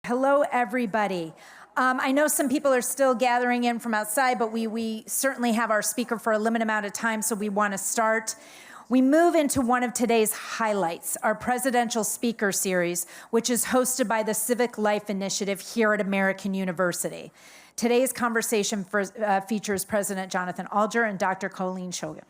Hello, everybody. I know some people are still gathering in from outside, but we certainly have our speaker for a limited amount of time, so we want to start. We move into one of today's highlights, our presidential speaker series, which is hosted by the Civic Life Initiative here at American University. Today's conversation features President Jonathan Alger and Dr. Colleen Shogan,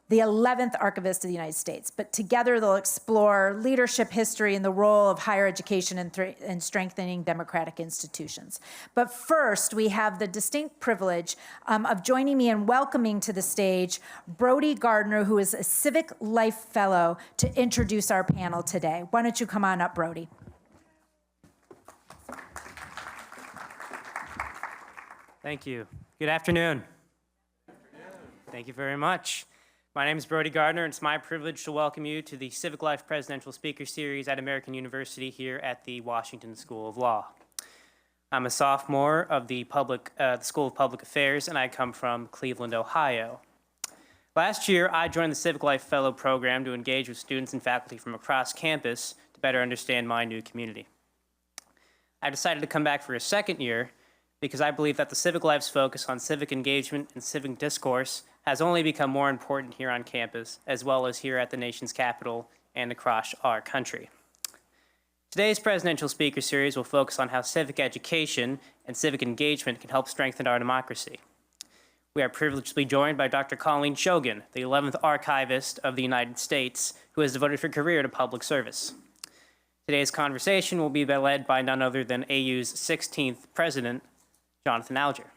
the 11th Archivist of the United States. But together they'll explore leadership history and the role of higher education in strengthening democratic institutions. But first, we have the distinct privilege of joining me and welcoming to the stage Brody Gardner, who is a Civic Life Fellow, to introduce our panel today. Why don't you come on up, Brody? Thank you. Good afternoon. Thank you very much. My name is Brody Gardner, and it's my privilege to welcome you to the Civic Life Presidential Speaker Series at American University here at the Washington School of Law. I'm a sophomore of the School of Public Affairs, and I come from Cleveland, Ohio. Last year, I joined the Civic Life Fellow program to engage with students and faculty from across campus to better understand my new community. I decided to come back for a second year because I believe that the Civic Life's focus on civic engagement and civic discourse has only become more important here on campus, as well as here at the nation's capital and across our country. Today's presidential speaker series will focus on how civic education and civic engagement can help strengthen our democracy. We are privileged to be joined by Dr. Colleen Shogan, the 11th Archivist of the United States, who has devoted her career to public service. Today's conversation will be led by none other than AU's 16th president, Jonathan Alger.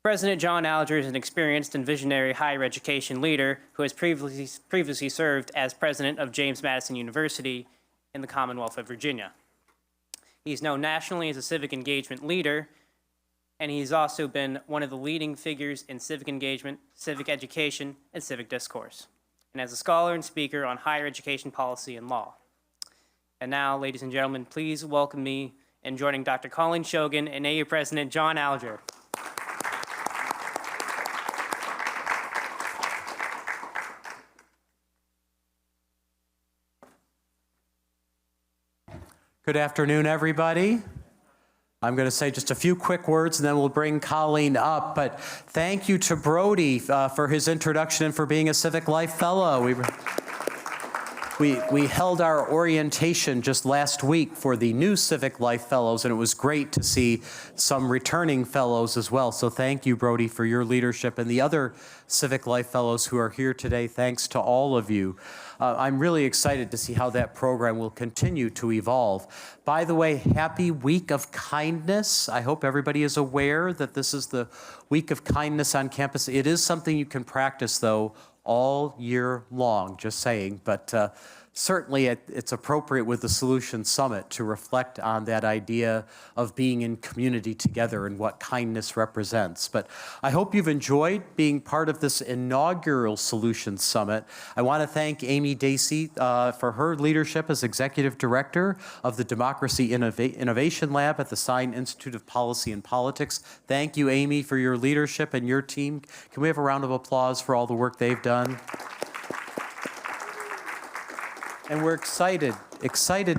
President John Alger is an experienced and visionary higher education leader who has previously served as president of James Madison University in the Commonwealth of Virginia. He's known nationally as a civic engagement leader, and he's also been one of the leading figures in civic engagement, civic education, and civic discourse, and as a scholar and speaker on higher education policy and law. And now, ladies and gentlemen, please welcome me in joining Dr. Colleen Shogan and AU President John Alger. Good afternoon, everybody. I'm going to say just a few quick words, and then we'll bring Colleen up. But thank you to Brody for his introduction and for being a Civic Life Fellow. We held our orientation just last week for the new Civic Life Fellows, and it was great to see some returning fellows as well. So thank you, Brody, for your leadership, and the other Civic Life Fellows who are here today. Thanks to all of you. I'm really excited to see how that program will continue to evolve. By the way, happy Week of Kindness. I hope everybody is aware that this is the Week of Kindness on campus. It is something you can practice, though, all year long, just saying. But certainly it's appropriate with the Solution Summit to reflect on that idea of being in community together and what kindness represents. But I hope you've enjoyed being part of this inaugural Solution Summit. I want to thank Amy Dacey for her leadership as Executive Director of the Democracy Innovation Lab at the Stein Institute of Policy and Politics. Thank you, Amy, for your leadership and your team. Can we have a round of applause for all the work they've done? And we're excited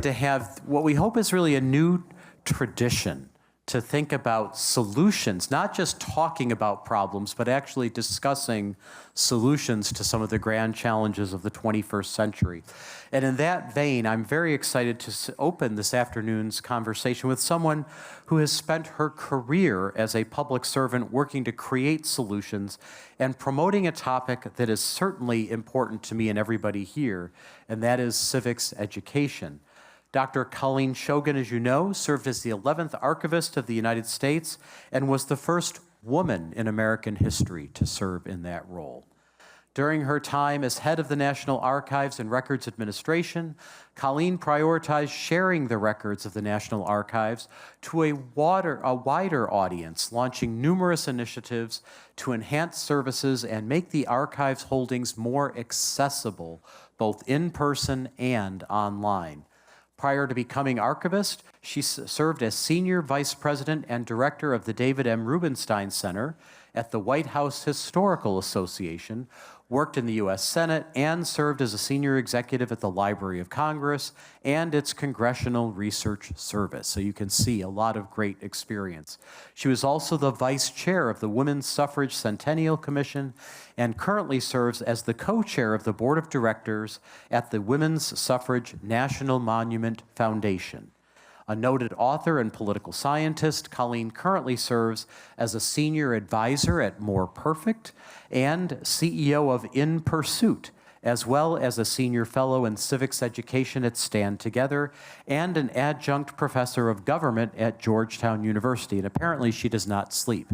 to have what we hope is really a new tradition to think about solutions, not just talking about problems, but actually discussing solutions to some of the grand challenges of the 21st century. And in that vein, I'm very excited to open this afternoon's conversation with someone who has spent her career as a public servant working to create solutions and promoting a topic that is certainly important to me and everybody here, and that is civics education. Dr. Colleen Shogan, as you know, served as the 11th Archivist of the United States and was the first woman in American history to serve in that role. During her time as head of the National Archives and Records Administration, Colleen prioritized sharing the records of the National Archives to a wider audience, launching numerous initiatives to enhance services and make the archives holdings more accessible, both in person and online. Prior to becoming archivist, she served as Senior Vice President and Director of the David M. Rubenstein Center at the White House Historical Association, worked in the U.S. Senate, and served as a senior executive at the Library of Congress and its Congressional Research Service. So you can see a lot of great experience. She was also the vice chair of the Women's Suffrage Centennial Commission and currently serves as the co-chair of the board of directors at the Women's Suffrage National Monument Foundation. A noted author and political scientist, Colleen currently serves as a senior advisor at More Perfect and CEO of In Pursuit, as well as a senior fellow in civics education at Stand Together and an adjunct professor of government at Georgetown University. And apparently she does not sleep.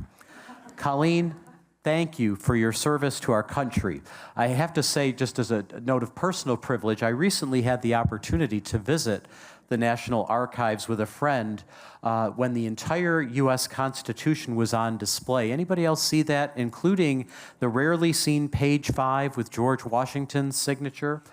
Colleen, thank you for your service to our country. I have to say, just as a note of personal privilege, I recently had the opportunity to visit the National Archives with a friend when the entire U.S. Constitution was on display. Anybody else see that, including the rarely seen page 5 with George Washington's signature?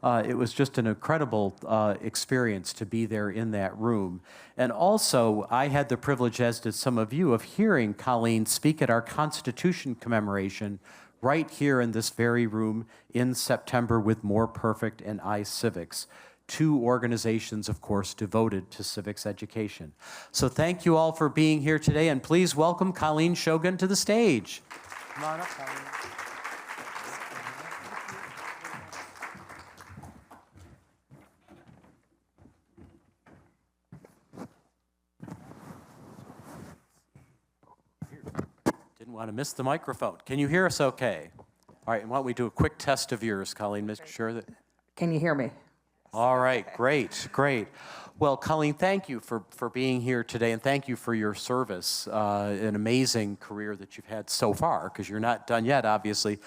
It was just an incredible experience to be there in that room. And also, I had the privilege, as did some of you, of hearing Colleen speak at our Constitution commemoration right here in this very room in September with More Perfect and iCivics. 2 organizations, of course, devoted to civics education. So thank you all for being here today, and please welcome Colleen Shogan to the stage. Come on up, Colleen. Didn't want to miss the microphone. Can you hear us okay? All right, and why don't we do a quick test of yours, Colleen, make sure that... Can you hear me? All right, great, great. Well, Colleen, thank you for being here today, and thank you for your service, an amazing career that you've had so far, because you're not done yet, obviously.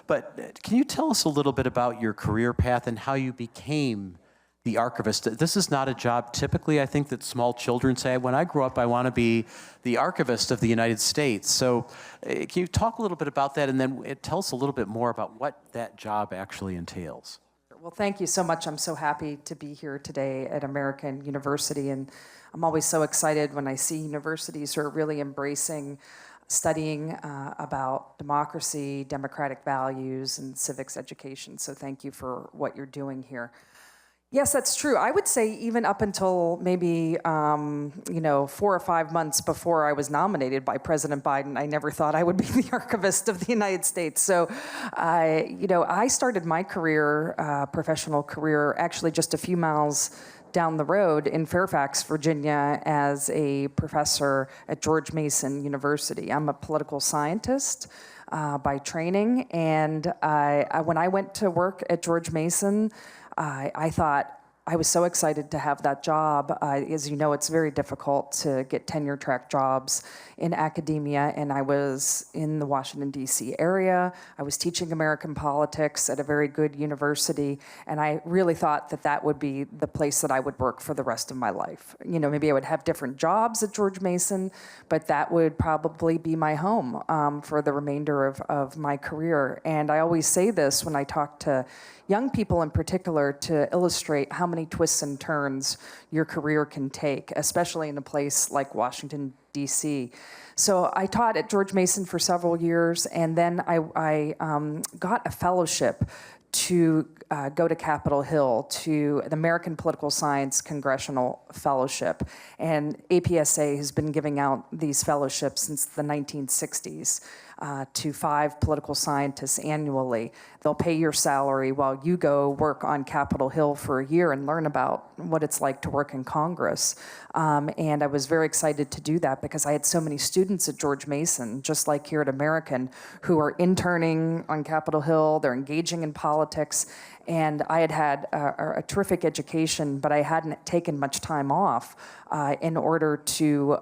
But can you tell us a little bit about your career path and how you became the archivist? This is not a job typically, I think, that small children say, when I grow up, I want to be the archivist of the United States. So can you talk a little bit about that, and then tell us a little bit more about what that job actually entails? Well, thank you so much. I'm so happy to be here today at American University, and I'm always so excited when I see universities who are really embracing studying about democracy, democratic values, and civics education. So thank you for what you're doing here. Yes, that's true. I would say even up until maybe 4 or 5 months before I was nominated by President Biden, I never thought I would be the Archivist of the United States. So, I started my career, professional career, actually just a few miles down the road in Fairfax, Virginia, as a professor at George Mason University. I'm a political scientist by training, and when I went to work at George Mason, I thought I was so excited to have that job. As you know, it's very difficult to get tenure-track jobs in academia, and I was in the Washington, D.C. area. I was teaching American politics at a very good university, and I really thought that that would be the place that I would work for the rest of my life. Maybe I would have different jobs at George Mason, but that would probably be my home for the remainder of my career. And I always say this when I talk to young people in particular to illustrate how many twists and turns your career can take, especially in a place like Washington, D.C. So I taught at George Mason for several years, and then I got a fellowship to go to Capitol Hill to the American Political Science Congressional Fellowship. And APSA has been giving out these fellowships since the 1960s. To 5 political scientists annually. They'll pay your salary while you go work on Capitol Hill for a year and learn about what it's like to work in Congress. And I was very excited to do that because I had so many students at George Mason, just like here at American, who are interning on Capitol Hill, they're engaging in politics, and I had a terrific education, but I hadn't taken much time off in order to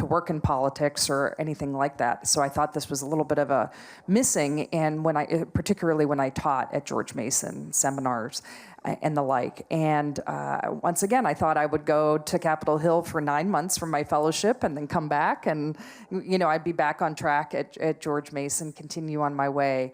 work in politics or anything like that. So I thought this was a little bit of a missing, and particularly when I taught at George Mason seminars and the like. And once again, I thought I would go to Capitol Hill for 9 months for my fellowship and then come back, and I'd be back on track at George Mason, continue on my way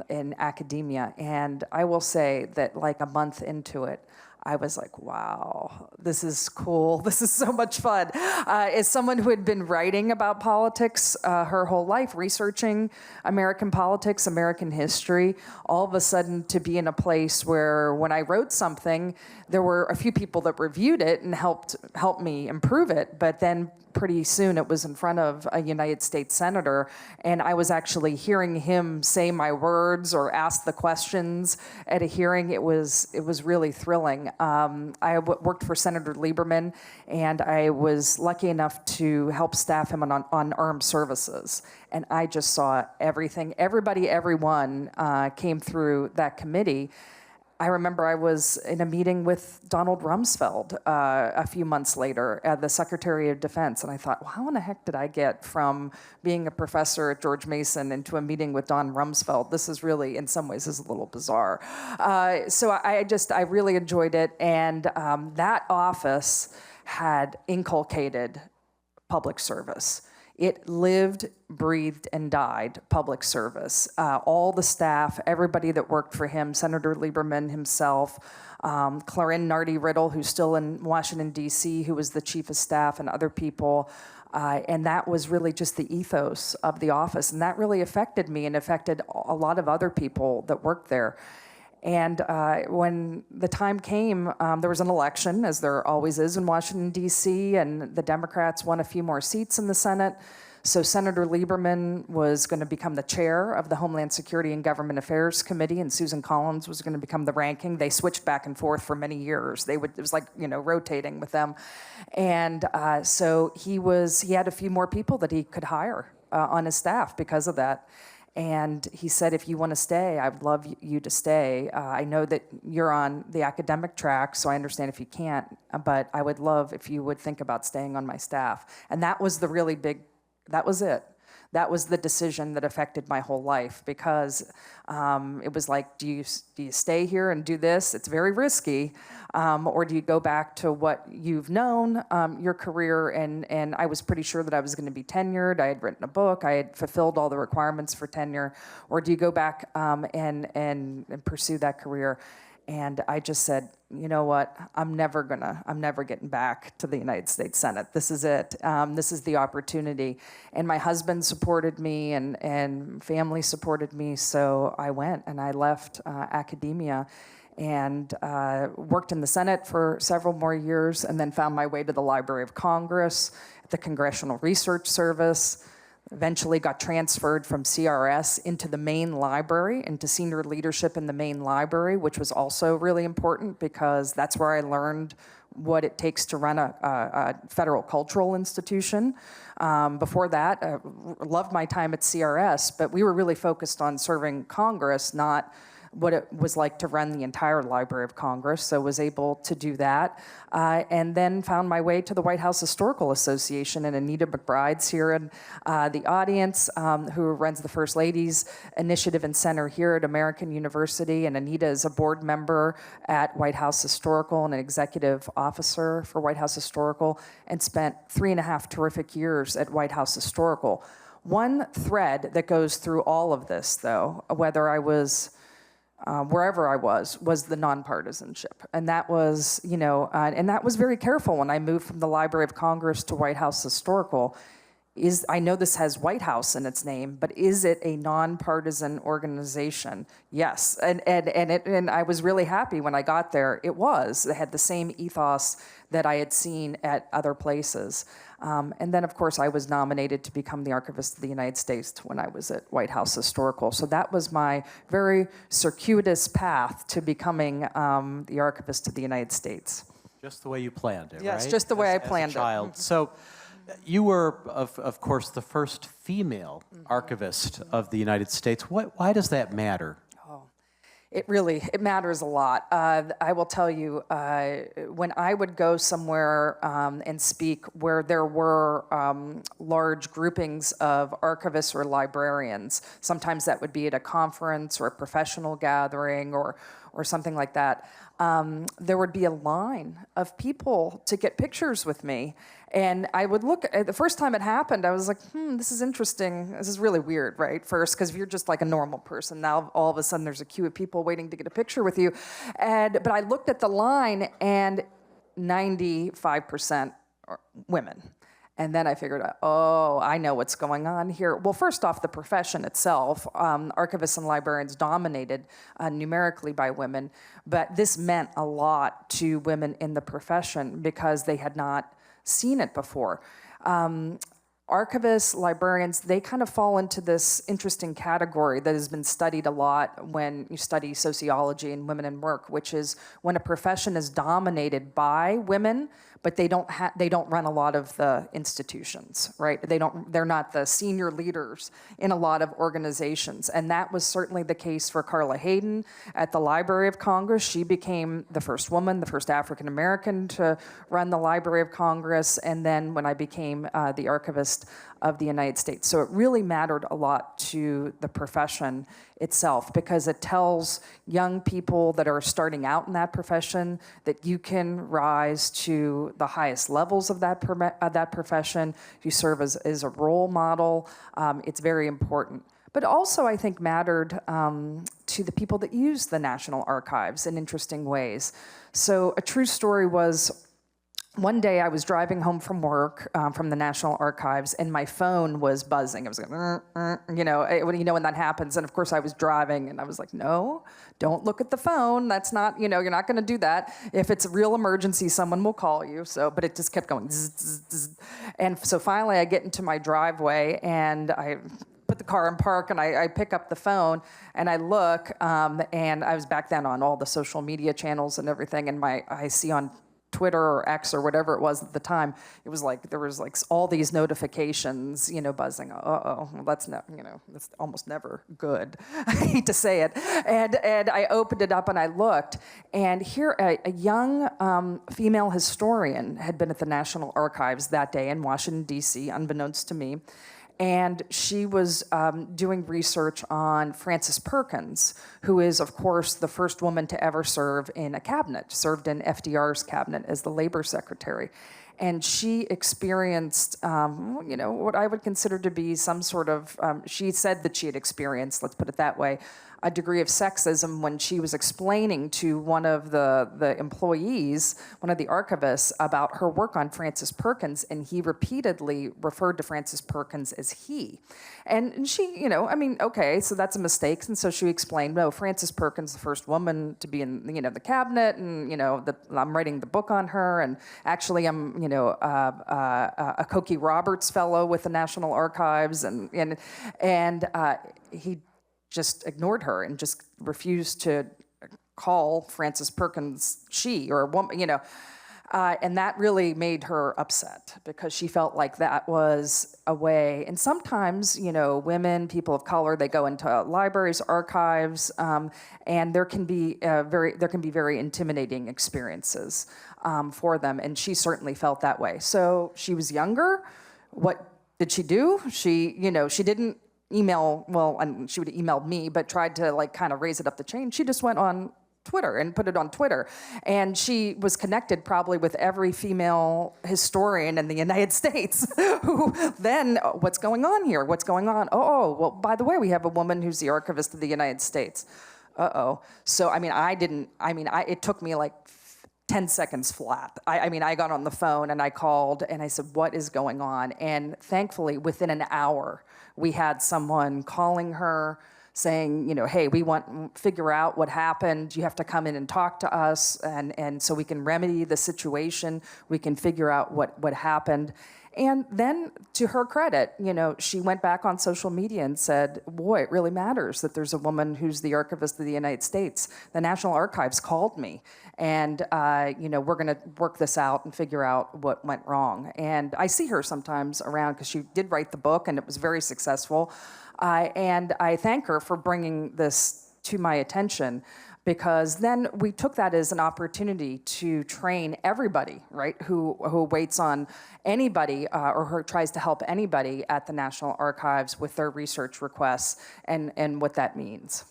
in academia. And I will say that like a month into it, I was like, wow, this is cool. This is so much fun. As someone who had been writing about politics her whole life, researching American politics, American history, all of a sudden to be in a place where when I wrote something, there were a few people that reviewed it and helped me improve it, but then pretty soon it was in front of a United States senator, and I was actually hearing him say my words or ask the questions at a hearing. It was really thrilling. I worked for Senator Lieberman, and I was lucky enough to help staff him on armed services. And I just saw everything. Everyone came through that committee. I remember I was in a meeting with Donald Rumsfeld a few months later, the Secretary of Defense, and I thought, well, how in the heck did I get from being a professor at George Mason into a meeting with Don Rumsfeld? This is really, in some ways, is a little bizarre. So I really enjoyed it, and that office had inculcated public service. It lived, breathed, and died public service. All the staff, everybody that worked for him, Senator Lieberman himself, Clarence Nardi-Riddle, who's still in Washington, D.C., who was the chief of staff, and other people. And that was really just the ethos of the office. And that really affected me and affected a lot of other people that worked there. And when the time came, there was an election, as there always is in Washington, D.C., and the Democrats won a few more seats in the Senate. So Senator Lieberman was going to become the chair of the Homeland Security and Government Affairs Committee, and Susan Collins was going to become the ranking. They switched back and forth for many years. It was like, rotating with them. And so he had a few more people that he could hire on his staff because of that. And he said, if you want to stay, I would love you to stay. I know that you're on the academic track, so I understand if you can't, but I would love if you would think about staying on my staff. And that was that was it. That was the decision that affected my whole life, because it was like, do you stay here and do this? It's very risky. Or do you go back to what you've known, your career? And I was pretty sure that I was going to be tenured. I had written a book. I had fulfilled all the requirements for tenure. Or do you go back and pursue that career? And I just said, you know what? I'm never getting back to the United States Senate. This is it. This is the opportunity. And my husband supported me, and family supported me. So I went and I left academia and worked in the Senate for several more years, and then found my way to the Library of Congress, the Congressional Research Service. Eventually got transferred from CRS into the main library, into senior leadership in the main library, which was also really important because that's where I learned what it takes to run a federal cultural institution. Before that, I loved my time at CRS, but we were really focused on serving Congress, not what it was like to run the entire Library of Congress, so was able to do that. And then found my way to the White House Historical Association, and Anita McBride's here in the audience, who runs the First Ladies Initiative and Center here at American University, and Anita is a board member at White House Historical and an executive officer for White House Historical, and spent 3.5 terrific years at White House Historical. One thread that goes through all of this, though, whether I was wherever I was the nonpartisanship. And that was, and that was very careful when I moved from the Library of Congress to White House Historical. I know this has White House in its name, but is it a nonpartisan organization? Yes, and I was really happy when I got there. It was. It had the same ethos that I had seen at other places. And then, of course, I was nominated to become the Archivist of the United States when I was at White House Historical. So that was my very circuitous path to becoming the Archivist of the United States. Just the way you planned it, yes, right? Just the way I planned as a child. So you were, of course, the first female archivist of the United States. Why does that matter? It matters a lot. I will tell you, when I would go somewhere and speak where there were large groupings of archivists or librarians, sometimes that would be at a conference or a professional gathering or or something like that, there would be a line of people to get pictures with me. And I would look, the first time it happened, I was like, this is interesting. This is really weird, right? First, because if you're just like a normal person, now all of a sudden there's a queue of people waiting to get a picture with you. But I looked at the line, and 95% are women. And then I figured out, oh, I know what's going on here. Well, first off, the profession itself, archivists and librarians dominated numerically by women, but this meant a lot to women in the profession because they had not seen it before. Archivists, librarians, they kind of fall into this interesting category that has been studied a lot when you study sociology and women in work, which is when a profession is dominated by women, but they don't run a lot of the institutions, right? They're not the senior leaders in a lot of organizations. And that was certainly the case for Carla Hayden at the Library of Congress. She became the first woman, the first African American to run the Library of Congress, and then when I became the Archivist of the United States. So it really mattered a lot to the profession itself because it tells young people that are starting out in that profession that you can rise to the highest levels of that profession. You serve as a role model. It's very important. But also, I think, mattered to the people that use the National Archives in interesting ways. So a true story was, one day I was driving home from work from the National Archives, and my phone was buzzing. It was like, when that happens. And of course I was driving, and I was like, no, don't look at the phone. That's not, you're not gonna do that. If it's a real emergency, someone will call you. But it just kept going, zzz, zzz, zzz. And so finally I get into my driveway, and I put the car in park, and I pick up the phone, and I look, and I was back then on all the social media channels and everything, and I see on Twitter or X or whatever it was at the time, it was like there was like all these notifications, buzzing. Well, that's almost never good. I hate to say it. And I opened it up and I looked, and here a young female historian had been at the National Archives that day in Washington, D.C., unbeknownst to me. And she was doing research on Frances Perkins, who is, of course, the first woman to ever serve in a cabinet, served in FDR's cabinet as the labor secretary. And she experienced, what I would consider to be some sort of, she said that she had experienced, let's put it that way, a degree of sexism when she was explaining to one of the employees, one of the archivists, about her work on Frances Perkins, and he repeatedly referred to Frances Perkins as he. And she, okay, so that's a mistake. And so she explained, no, Frances Perkins, the first woman to be in, the cabinet, and, I'm writing the book on her, and actually I'm, a Cokie Roberts Fellow with the National Archives, and he just ignored her and just refused to call Frances Perkins she or a woman, and that really made her upset because she felt like that was a way. And sometimes, women, people of color, they go into libraries, archives, and there can be very intimidating experiences for them. And she certainly felt that way. So she was younger. What did she do? She didn't email, and she would have emailed me, but tried to kind of raise it up the chain. She just went on Twitter and put it on Twitter. And she was connected probably with every female historian in the United States who then, what's going on here? What's going on? Well, by the way, we have a woman who's the Archivist of the United States. So, it took me 10 seconds flat. I got on the phone and I called and I said, what is going on? And thankfully, within an hour, we had someone calling her saying, hey, we want to figure out what happened. You have to come in and talk to us, and so we can remedy the situation. We can figure out what happened. And then, to her credit, she went back on social media and said, boy, it really matters that there's a woman who's the Archivist of the United States. The National Archives called me, and we're going to work this out and figure out what went wrong. And I see her sometimes around because she did write the book, and it was very successful. And I thank her for bringing this to my attention, because then we took that as an opportunity to train everybody, right, who waits on anybody or who tries to help anybody at the National Archives with their research requests and what that means.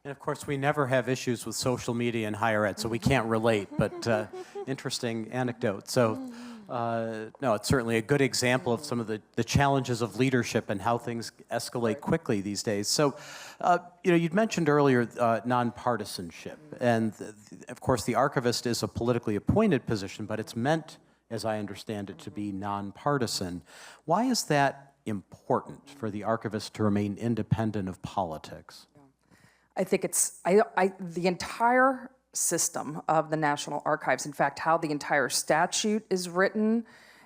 And of course, we never have issues with social media in higher ed, so we can't relate, but interesting anecdote. So, no, it's certainly a good example of some of the challenges of leadership and how things escalate quickly these days. So, you'd mentioned earlier nonpartisanship. And, of course, the archivist is a politically appointed position, but it's meant, as I understand it, to be nonpartisan. Why is that important for the archivist to remain independent of politics? I think it's the entire system of the National Archives, in fact, how the entire statute is written,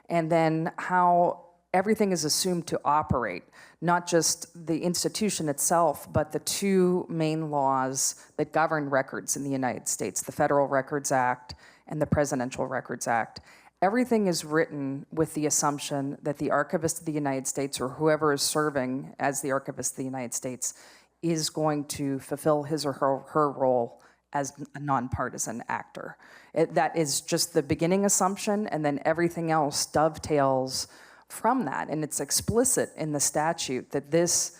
and then how everything is assumed to operate, not just the institution itself, but the two main laws that govern records in the United States, the Federal Records Act and the Presidential Records Act. Everything is written with the assumption that the Archivist of the United States, or whoever is serving as the Archivist of the United States, is going to fulfill his or her role as a nonpartisan actor. That is just the beginning assumption, and then everything else dovetails from that. And it's explicit in the statute that this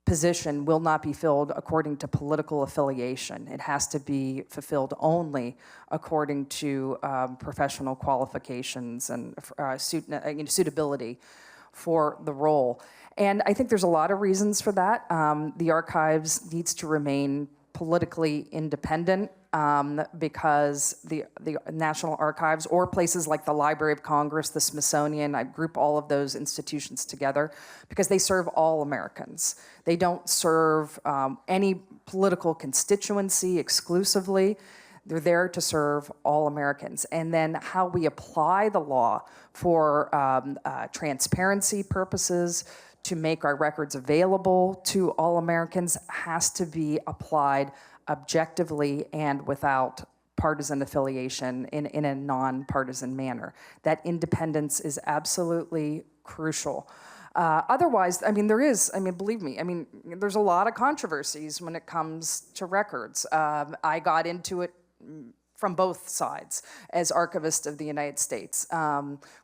position will not be filled according to political affiliation. It has to be fulfilled only according to professional qualifications and suitability for the role. And I think there's a lot of reasons for that. The archives needs to remain politically independent because the National Archives, or places like the Library of Congress, the Smithsonian, I group all of those institutions together because they serve all Americans. They don't serve any political constituency exclusively. They're there to serve all Americans. And then how we apply the law for transparency purposes, to make our records available to all Americans, has to be applied objectively and without partisan affiliation in a nonpartisan manner. That independence is absolutely crucial. Otherwise, believe me, there's a lot of controversies when it comes to records. I got into it from both sides as Archivist of the United States.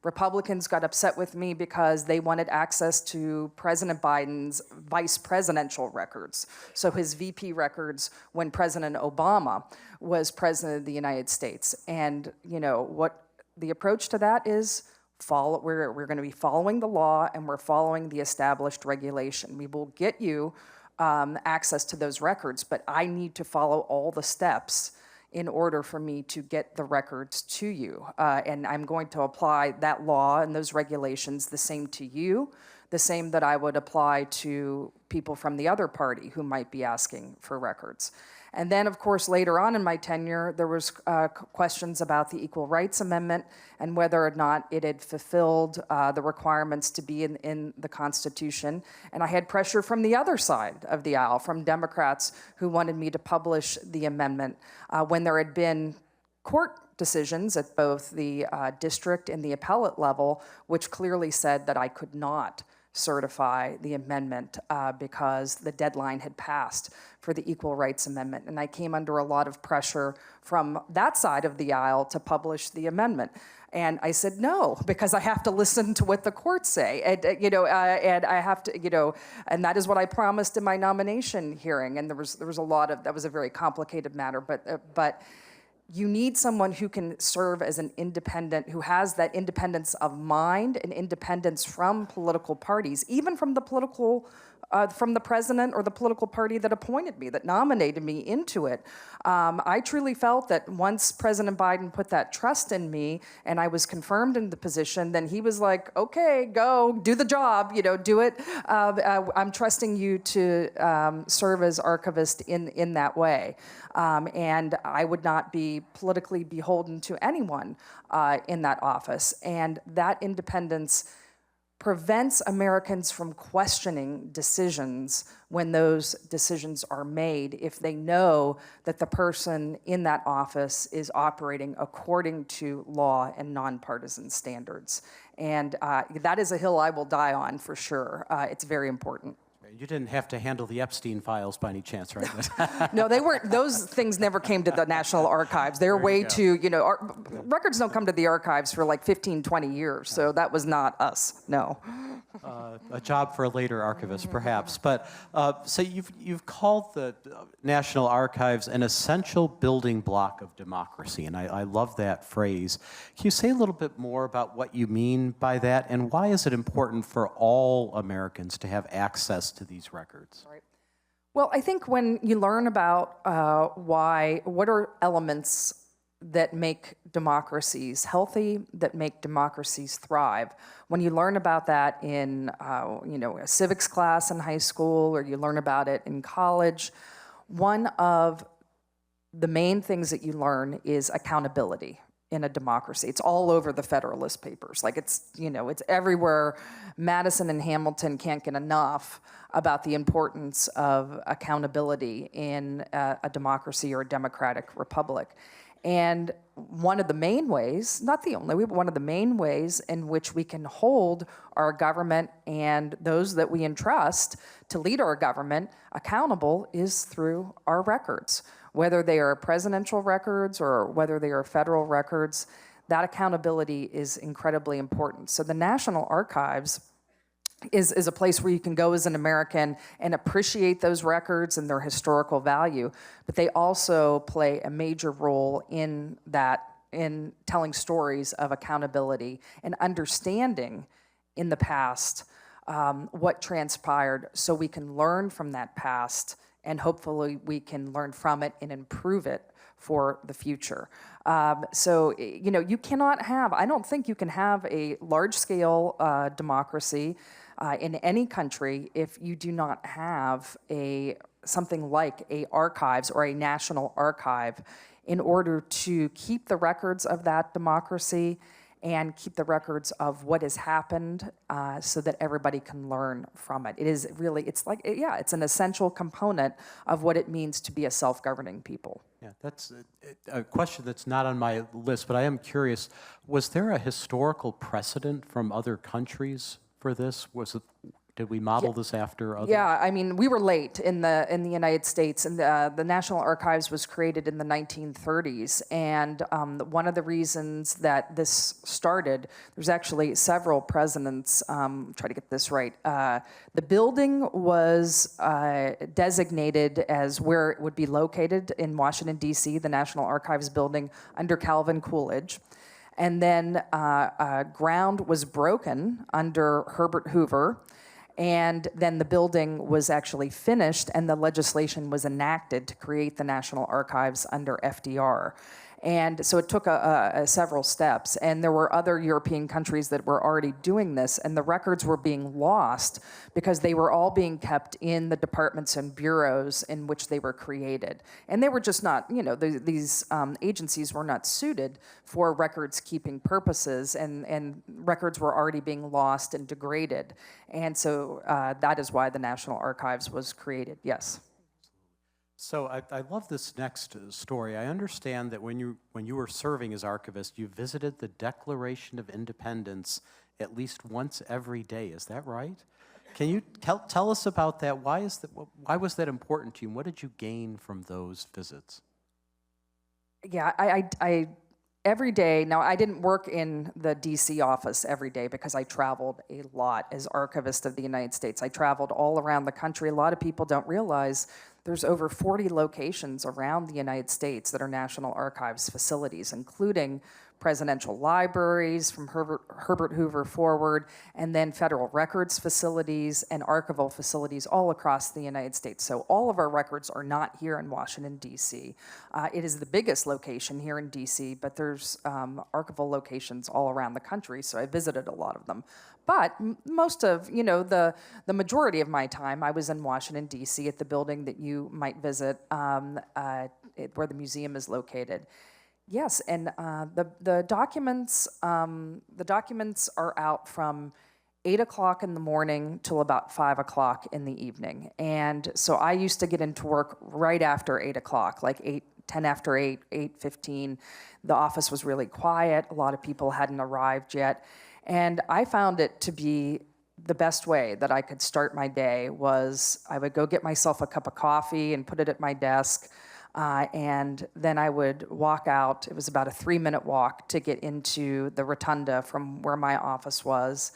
Republicans got upset with me because they wanted access to President Biden's vice presidential records, so his VP records when President Obama was president of the United States. And what the approach to that is, we're going to be following the law, and we're following the established regulation. We will get you access to those records, but I need to follow all the steps in order for me to get the records to you. And I'm going to apply that law and those regulations the same to you, the same that I would apply to people from the other party who might be asking for records. And then, of course, later on in my tenure, there was questions about the Equal Rights Amendment and whether or not it had fulfilled the requirements to be in the Constitution. And I had pressure from the other side of the aisle, from Democrats who wanted me to publish the amendment when there had been court decisions at both the district and the appellate level, which clearly said that I could not certify the amendment because the deadline had passed for the Equal Rights Amendment. And I came under a lot of pressure from that side of the aisle to publish the amendment. And I said no, because I have to listen to what the courts say, and I have to, and that is what I promised in my nomination hearing. And there was a lot of, that was a very complicated matter, but you need someone who can serve as an independent, who has that independence of mind and independence from political parties, even from the from the president or the political party that appointed me, that nominated me into it. I truly felt that once President Biden put that trust in me and I was confirmed in the position, then he was like, okay, go, do the job, do it. I'm trusting you to serve as archivist in that way. And I would not be politically beholden to anyone in that office. And that independence prevents Americans from questioning decisions when those decisions are made if they know that the person in that office is operating according to law and nonpartisan standards. And that is a hill I will die on for sure. It's very important. You didn't have to handle the Epstein files by any chance, right? No, they weren't. Those things never came to the National Archives. They're way too, records don't come to the archives for like 15, 20 years. So that was not us, no. A job for a later archivist, perhaps. But so you've called the National Archives an essential building block of democracy, and I love that phrase. Can you say a little bit more about what you mean by that, and why is it important for all Americans to have access to these records? Right. Well, I think when you learn about what are elements that make democracies healthy, that make democracies thrive. When you learn about that in a civics class in high school, or you learn about it in college, one of the main things that you learn is accountability in a democracy. It's all over the Federalist Papers. Like it's everywhere. Madison and Hamilton can't get enough about the importance of accountability in a democracy or a democratic republic. And one of the main ways, not the only, one of the main ways in which we can hold our government and those that we entrust to lead our government accountable is through our records. Whether they are presidential records or whether they are federal records, that accountability is incredibly important. So the National Archives is a place where you can go as an American and appreciate those records and their historical value, but they also play a major role in telling stories of accountability and understanding in the past what transpired, so we can learn from that past and hopefully we can learn from it and improve it for the future. So you cannot have, I don't think you can have a large-scale democracy in any country if you do not have something like a archives or a national archive in order to keep the records of that democracy and keep the records of what has happened so that everybody can learn from it. It is really, it's an essential component of what it means to be a self-governing people. Yeah, that's a question that's not on my list, but I am curious, was there a historical precedent from other countries for this? Did we model this after others? Yeah, I mean, we were late in the United States, and the National Archives was created in the 1930s. And one of the reasons that this started, there's actually several presidents. Try to get this right. The building was designated as where it would be located in Washington D.C. The National Archives building under Calvin Coolidge. And then ground was broken under Herbert Hoover. And then the building was actually finished and the legislation was enacted to create the National Archives under FDR. And so it took several steps, and there were other European countries that were already doing this, and the records were being lost because they were all being kept in the departments and bureaus in which they were created. And they were just not, these agencies were not suited for records-keeping purposes, and records were already being lost and degraded. And so that is why the National Archives was created, yes. So I love this next story. I understand that when you were serving as archivist, you visited the Declaration of Independence at least once every day. Is that right? Can you tell us about that? Why was that important to you? And what did you gain from those visits? Yeah, I every day. Now, I didn't work in the D.C. office every day because I traveled a lot as Archivist of the United States. I traveled all around the country. A lot of people don't realize there's over 40 locations around the United States that are National Archives facilities, including presidential libraries from Herbert Hoover forward, and then federal records facilities and archival facilities all across the United States. So all of our records are not here in Washington, D.C. It is the biggest location here in D.C., but there's archival locations all around the country, so I visited a lot of them. But most of, the majority of my time, I was in Washington, D.C. at the building that you might visit where the museum is located. Yes, and the documents are out from 8 o'clock in the morning till about 5 o'clock in the evening. And so I used to get into work right after 8 o'clock, like 10 after 8, 8:15. The office was really quiet. A lot of people hadn't arrived yet. And I found it to be the best way that I could start my day was I would go get myself a cup of coffee and put it at my desk. And then I would walk out. It was about a 3-minute walk to get into the rotunda from where my office was.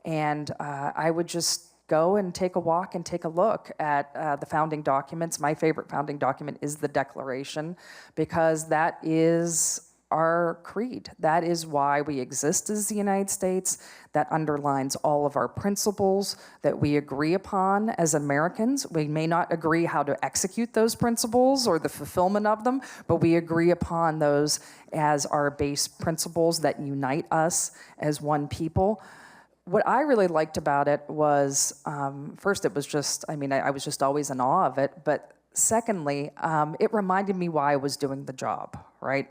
And I would just go and take a walk and take a look at the founding documents. My favorite founding document is the Declaration, because that is our creed. That is why we exist as the United States. That underlines all of our principles that we agree upon as Americans. We may not agree how to execute those principles or the fulfillment of them, but we agree upon those as our base principles that unite us as one people. What I really liked about it was, first, it was just, I was just always in awe of it, but secondly, it reminded me why I was doing the job, right?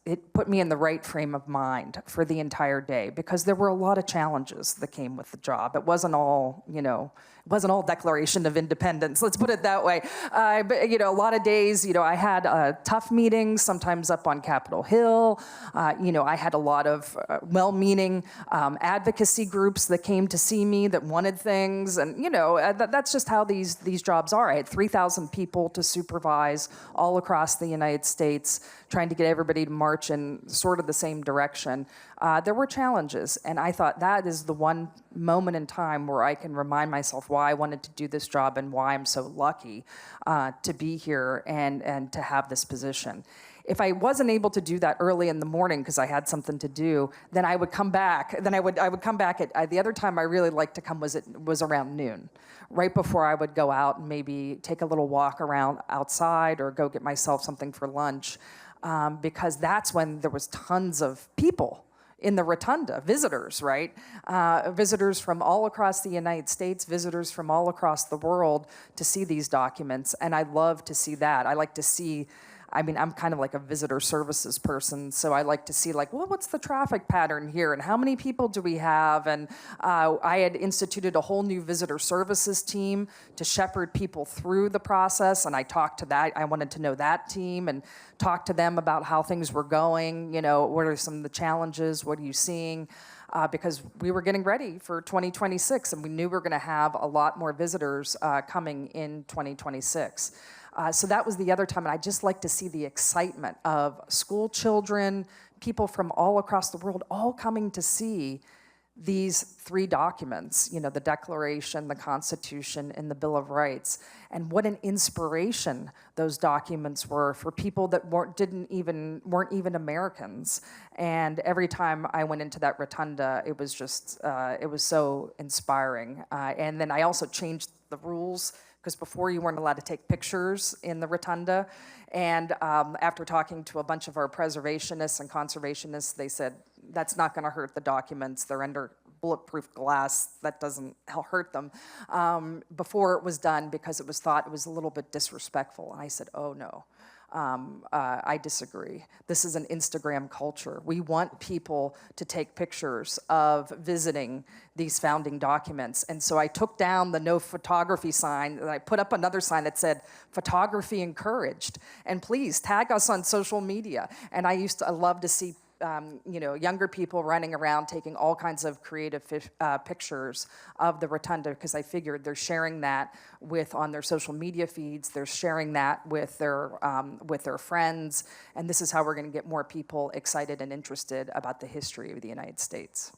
It put me in the right frame of mind for the entire day, because there were a lot of challenges that came with the job. It wasn't all, it wasn't all Declaration of Independence, let's put it that way. But, a lot of days, I had tough meetings, sometimes up on Capitol Hill. I had a lot of well-meaning advocacy groups that came to see me that wanted things. And, that's just how these jobs are. I had 3,000 people to supervise all across the United States, trying to get everybody to march in sort of the same direction. There were challenges, and I thought that is the one moment in time where I can remind myself why I wanted to do this job and why I'm so lucky to be here and to have this position. If I wasn't able to do that early in the morning because I had something to do, then I would come back. Then I would come back at the other time I really liked to come was around noon, right before I would go out and maybe take a little walk around outside or go get myself something for lunch, because that's when there was tons of people in the rotunda, visitors, right? Visitors from all across the United States, visitors from all across the world to see these documents, and I love to see that. I like to see, I'm kind of like a visitor services person, so I like to see what's the traffic pattern here, and how many people do we have? And I had instituted a whole new visitor services team to shepherd people through the process, and I talked to that. I wanted to know that team and talk to them about how things were going. What are some of the challenges? What are you seeing? Because we were getting ready for 2026, and we knew we were going to have a lot more visitors coming in 2026. So that was the other time, and I just like to see the excitement of school children, people from all across the world, all coming to see these three documents, the Declaration, the Constitution, and the Bill of Rights, and what an inspiration those documents were for people that weren't even Americans. And every time I went into that rotunda, it was just, it was so inspiring. And then I also changed the rules, because before you weren't allowed to take pictures in the rotunda. And after talking to a bunch of our preservationists and conservationists, they said, that's not going to hurt the documents. They're under bulletproof glass. That doesn't hurt them. Before it was done, because it was thought it was a little bit disrespectful. And I said, oh no. I disagree. This is an Instagram culture. We want people to take pictures of visiting these founding documents. And so I took down the no photography sign, and I put up another sign that said, photography encouraged. And please tag us on social media. And I love to see younger people running around taking all kinds of creative pictures of the rotunda, because I figured they're sharing that on their social media feeds, they're sharing that with their friends, and this is how we're going to get more people excited and interested about the history of the United States.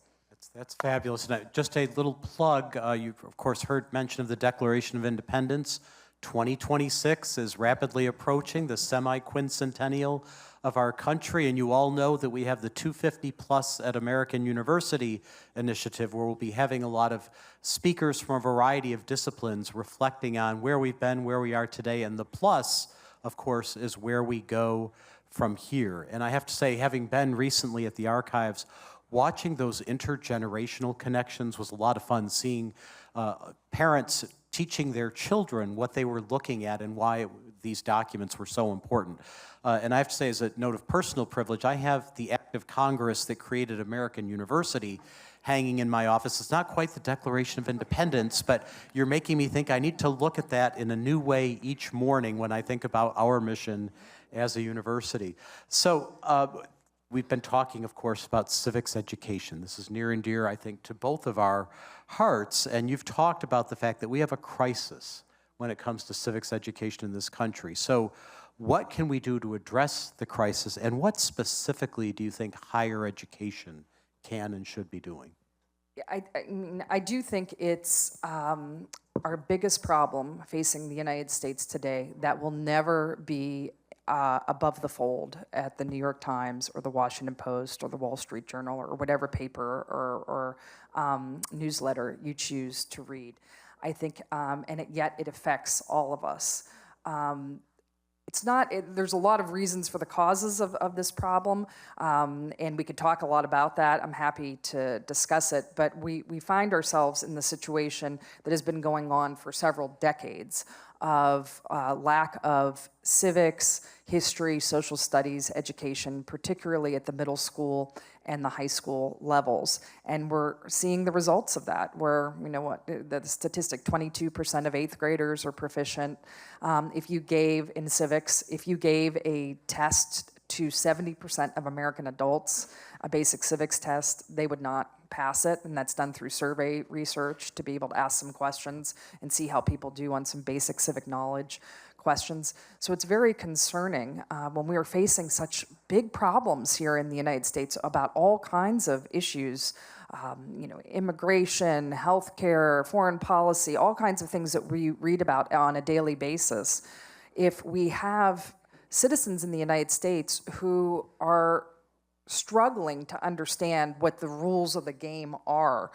That's fabulous. And just a little plug, you've of course heard mention of the Declaration of Independence. 2026 is rapidly approaching, the semi-quincentennial of our country, and you all know that we have the 250 Plus at American University initiative, where we'll be having a lot of speakers from a variety of disciplines reflecting on where we've been, where we are today, and the plus, of course, is where we go from here. And I have to say, having been recently at the archives, watching those intergenerational connections was a lot of fun, seeing parents teaching their children what they were looking at and why these documents were so important. And I have to say, as a note of personal privilege, I have the act of Congress that created American University hanging in my office. It's not quite the Declaration of Independence, but you're making me think I need to look at that in a new way each morning when I think about our mission as a university. So we've been talking, of course, about civics education. This is near and dear, I think, to both of our hearts, and you've talked about the fact that we have a crisis when it comes to civics education in this country. So what can we do to address the crisis, and what specifically do you think higher education can and should be doing? I do think it's our biggest problem facing the United States today that will never be above the fold at the New York Times or the Washington Post or the Wall Street Journal or whatever paper or newsletter you choose to read. I think, yet it affects all of us. There's a lot of reasons for the causes of this problem, and we could talk a lot about that. I'm happy to discuss it, but we find ourselves in the situation that has been going on for several decades of lack of civics, history, social studies, education, particularly at the middle school and the high school levels. And we're seeing the results of that, where, the statistic, 22% of 8th graders are proficient. If you gave a test to 70% of American adults, a basic civics test, they would not pass it, and that's done through survey research to be able to ask some questions and see how people do on some basic civic knowledge questions. So it's very concerning when we are facing such big problems here in the United States about all kinds of issues, immigration, healthcare, foreign policy, all kinds of things that we read about on a daily basis. If we have citizens in the United States who are struggling to understand what the rules of the game are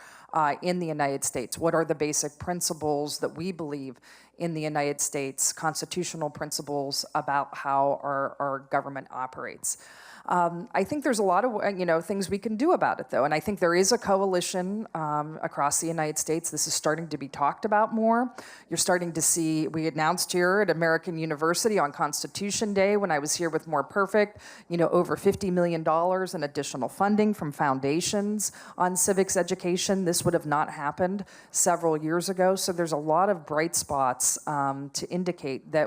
in the United States. What are the basic principles that we believe in the United States, constitutional principles about how our government operates? I think there's a lot of things we can do about it, though, and I think there is a coalition across the United States. This is starting to be talked about more. You're starting to see, we announced here at American University on Constitution Day, when I was here with More Perfect, over $50 million in additional funding from foundations on civics education. This would have not happened several years ago. So there's a lot of bright spots to indicate that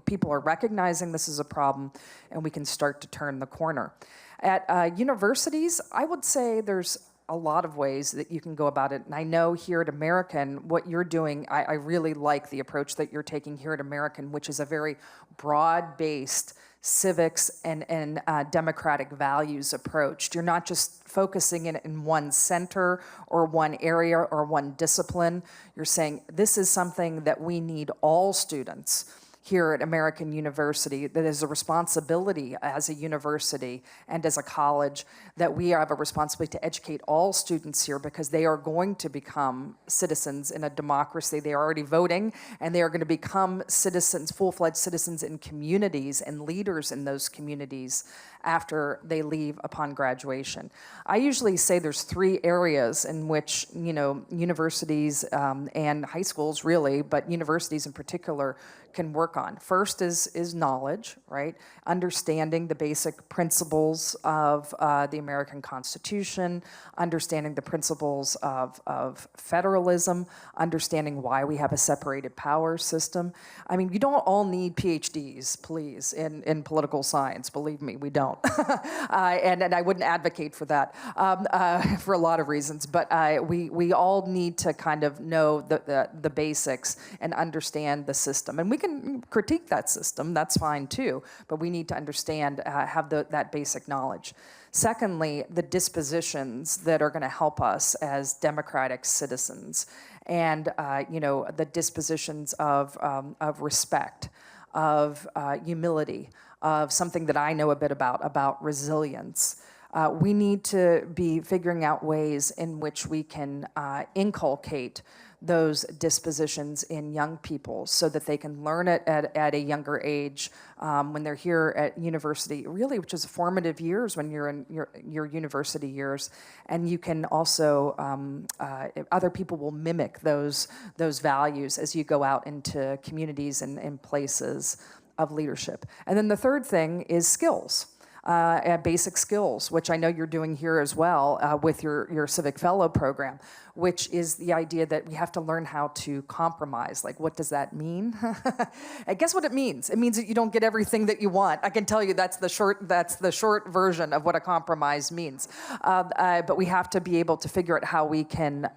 people are recognizing this is a problem, and we can start to turn the corner. At universities, I would say there's a lot of ways that you can go about it. And I know here at American, what you're doing, I really like the approach that you're taking here at American, which is a very broad-based civics and democratic values approach. You're not just focusing in one center or one area or one discipline. You're saying this is something that we need all students here at American University, that is a responsibility as a university and as a college, that we have a responsibility to educate all students here, because they are going to become citizens in a democracy. They are already voting, and they are going to become citizens, full-fledged citizens in communities and leaders in those communities after they leave upon graduation. I usually say there's 3 areas in which, universities and high schools really, but universities in particular, can work on. First is knowledge, right? Understanding the basic principles of the American Constitution, understanding the principles of federalism, understanding why we have a separated power system. I mean, you don't all need PhDs, please, in political science. Believe me, we don't. And I wouldn't advocate for that for a lot of reasons. But we all need to kind of know the basics and understand the system. And we can critique that system, that's fine too, but we need to understand, have that basic knowledge. Secondly, the dispositions that are going to help us as democratic citizens, and the dispositions of respect, of humility, of something that I know a bit about resilience. We need to be figuring out ways in which we can inculcate those dispositions in young people so that they can learn it at a younger age when they're here at university, really, which is formative years when you're in your university years. And you can also, other people will mimic those values as you go out into communities and places of leadership. And then the third thing is skills. Basic skills, which I know you're doing here as well with your Civic Fellow program, which is the idea that we have to learn how to compromise. Like, what does that mean? And guess what it means? It means that you don't get everything that you want. I can tell you that's the short version of what a compromise means. But we have to be able to figure out how we can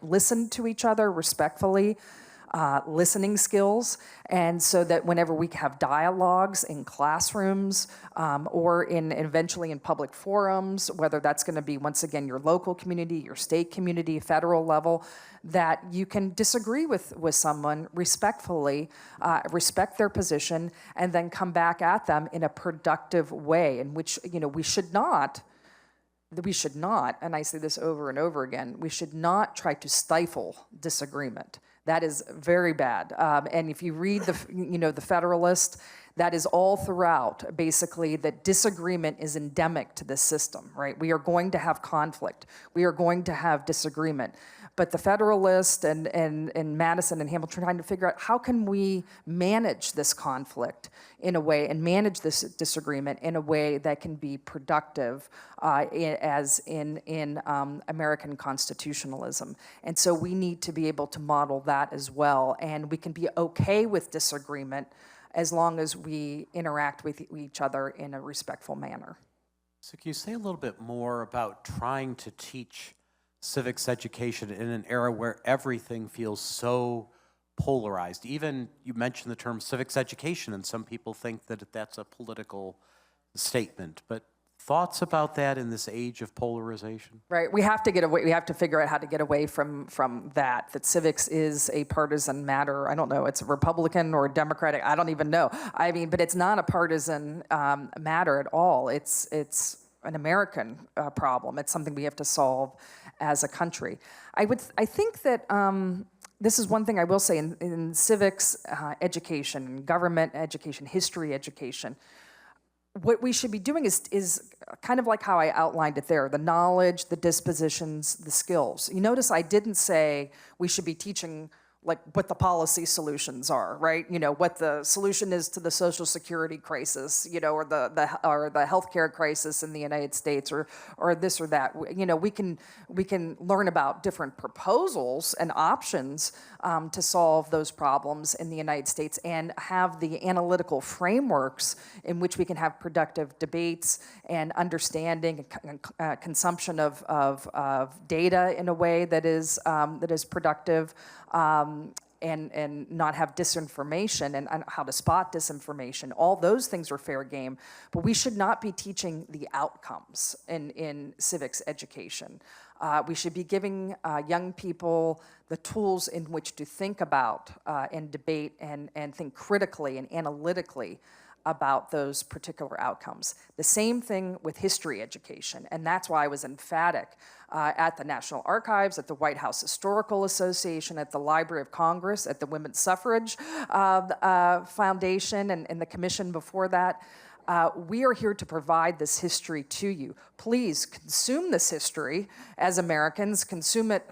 listen to each other respectfully, listening skills, and so that whenever we have dialogues in classrooms or eventually in public forums, whether that's going to be, once again, your local community, your state community, federal level, that you can disagree with someone respectfully, respect their position, and then come back at them in a productive way, in which, we should not, and I say this over and over again, we should not try to stifle disagreement. That is very bad. And if you read the Federalist, that is all throughout, basically, that disagreement is endemic to this system, right? We are going to have conflict. We are going to have disagreement. But the Federalist and Madison and Hamilton trying to figure out how can we manage this conflict in a way and manage this disagreement in a way that can be productive as in American constitutionalism. And so we need to be able to model that as well. And we can be okay with disagreement as long as we interact with each other in a respectful manner. So can you say a little bit more about trying to teach civics education in an era where everything feels so polarized? Even you mentioned the term civics education, and some people think that that's a political statement. But thoughts about that in this age of polarization? Right. We have to get away. We have to figure out how to get away from that. That civics is a partisan matter. I don't know. It's a Republican or a Democratic. I don't even know. I mean, but it's not a partisan matter at all. It's an American problem. It's something we have to solve as a country. I think that this is one thing I will say in civics education, government education, history education. What we should be doing is kind of like how I outlined it there, the knowledge, the dispositions, the skills. You notice I didn't say we should be teaching like what the policy solutions are, right? What the solution is to the Social Security crisis, or the healthcare crisis in the United States, or this or that. We can learn about different proposals and options to solve those problems in the United States, and have the analytical frameworks in which we can have productive debates and understanding and consumption of data in a way that is productive. And not have disinformation and how to spot disinformation. All those things are fair game, but we should not be teaching the outcomes in civics education. We should be giving young people the tools in which to think about and debate and think critically and analytically about those particular outcomes. The same thing with history education, and that's why I was emphatic at the National Archives, at the White House Historical Association, at the Library of Congress, at the Women's Suffrage Foundation, and the commission before that. We are here to provide this history to you. Please consume this history as Americans, consume it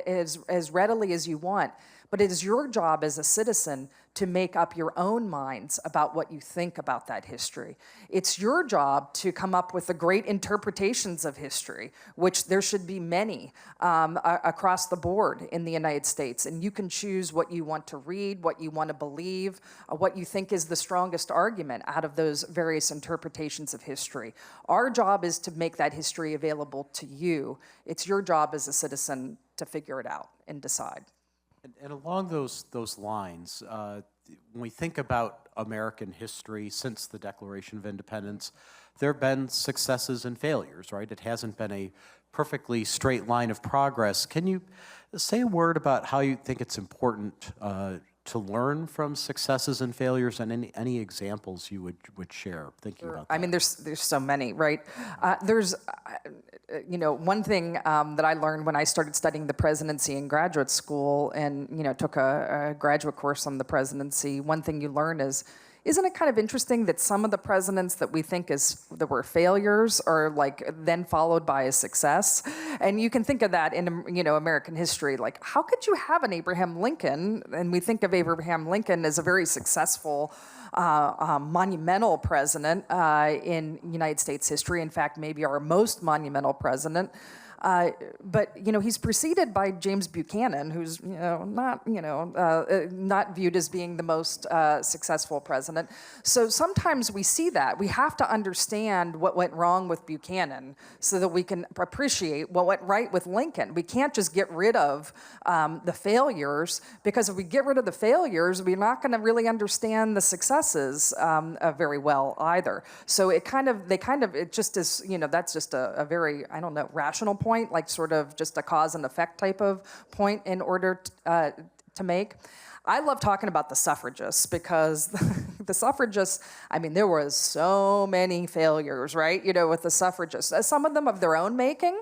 as readily as you want, but it is your job as a citizen to make up your own minds about what you think about that history. It's your job to come up with the great interpretations of history, which there should be many across the board in the United States. And you can choose what you want to read, what you want to believe, what you think is the strongest argument out of those various interpretations of history. Our job is to make that history available to you. It's your job as a citizen to figure it out and decide. And along those lines, when we think about American history since the Declaration of Independence, there have been successes and failures, right? It hasn't been a perfectly straight line of progress. Can you say a word about how you think it's important to learn from successes and failures, and any examples you would share thinking about that? I mean, there's so many, right? There's one thing that I learned when I started studying the presidency in graduate school and, took a graduate course on the presidency, one thing you learn is, isn't it kind of interesting that some of the presidents that we think that were failures are then followed by a success? And you can think of that in American history. Like, how could you have an Abraham Lincoln? And we think of Abraham Lincoln as a very successful, monumental president in United States history. In fact, maybe our most monumental president. But he's preceded by James Buchanan, who's not viewed as being the most successful president. So sometimes we see that. We have to understand what went wrong with Buchanan so that we can appreciate what went right with Lincoln. We can't just get rid of the failures, because if we get rid of the failures, we're not going to really understand the successes very well either. So it just is, that's just a very, rational point, like sort of just a cause and effect type of point in order to make. I love talking about the suffragists because the suffragists, there was so many failures, right? With the suffragists. Some of them of their own making,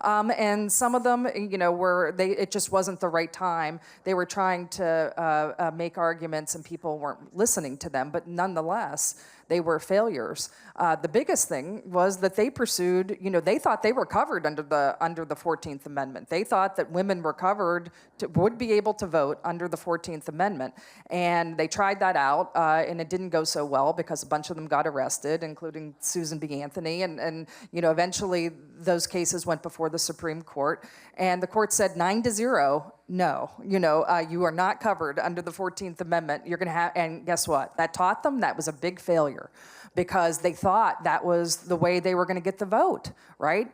and some of them, it just wasn't the right time. They were trying to make arguments and people weren't listening to them, but nonetheless, they were failures. The biggest thing was that they pursued, they thought they were covered under the 14th Amendment. They thought that women were covered, would be able to vote under the 14th Amendment. And they tried that out, and it didn't go so well because a bunch of them got arrested, including Susan B. Anthony. And eventually those cases went before the Supreme Court. And the court said 9-0, no, you are not covered under the 14th Amendment. You're going to have, and guess what? That taught them that was a big failure because they thought that was the way they were going to get the vote, right,